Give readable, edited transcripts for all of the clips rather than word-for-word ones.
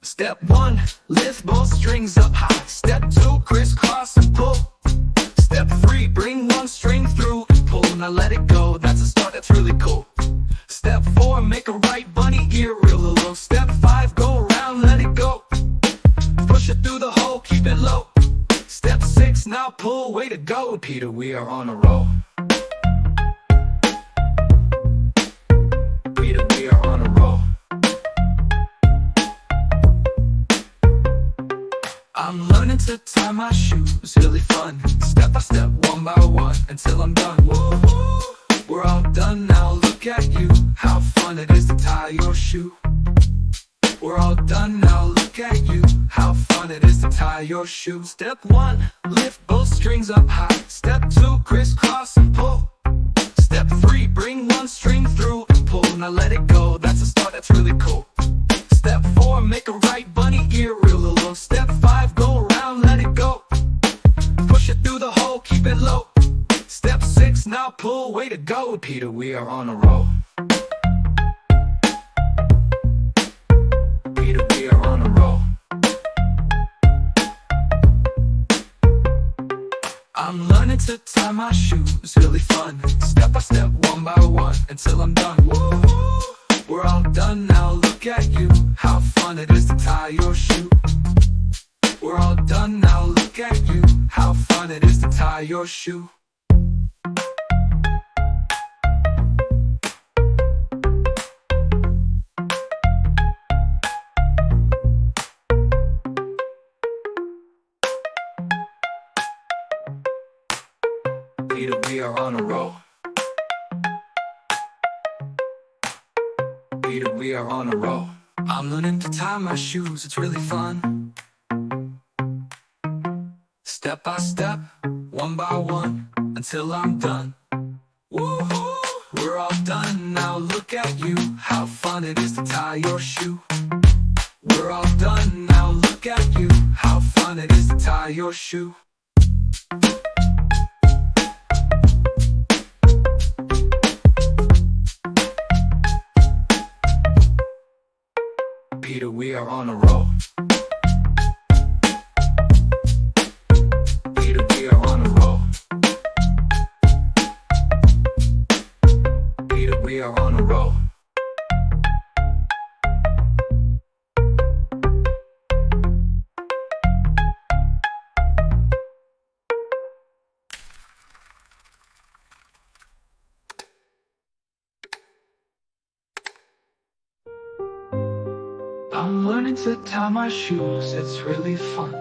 Step 1, lift both strings up high. Step 2, crisscross and pull. Step 3, bring one string through and pull. Now let it go, that's a start, that's really cool. Step 4, make a right bunny ear real low. Step 5, go around, let it go. Push it through the hole, keep it low. Step 6, now pull, way to go, Peter, we are on a roll. Peter, we are on a roll. I'm learning to tie my shoes, really fun. Step by step, one by one, until I'm done. Woo-hoo. We're all done now, look at you. How fun it is to tie your shoe. We're all done now, look at you. How fun it is to tie your shoe. Step 1, lift both strings up high. Step 2, crisscross and pull. Step 3, bring one string through and pull. Now let it go, that's a start, that's really cool. Step 4, make a right bunny ear real low. Step 5, go around, let it go. Push it through the hole, keep it low. Step 6, now pull, way to go, Peter, we are on a roll. Peter, we are on a roll. I'm learning to tie my shoes, really fun. Step by step, one by one, until I'm done. Woo-hoo. We're all done now, look at you. How fun it is to tie your shoe. We're all done now, look at you. How fun it is to tie your shoe. Peter, we are on a roll. Peter, we are on a roll. I'm learning to tie my shoes, it's really fun. Step by step, one by one, until I'm done. Woo-hoo! We're all done now, look at you. How fun it is to tie your shoe. We're all done now, look at you. How fun it is to tie your shoe. Peter, we are on a roll. Peter, we are on a roll. Peter, we are on a roll. I'm learning to tie my shoes, it's really fun.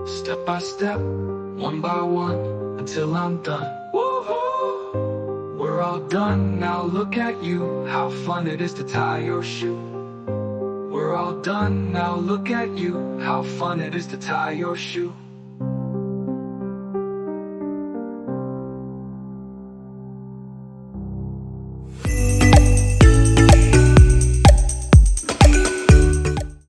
Step by step, one by one, until I'm done. Woo-hoo! We're all done now, look at you. How fun it is to tie your shoe. We're all done now, look at you. How fun it is to tie your shoe.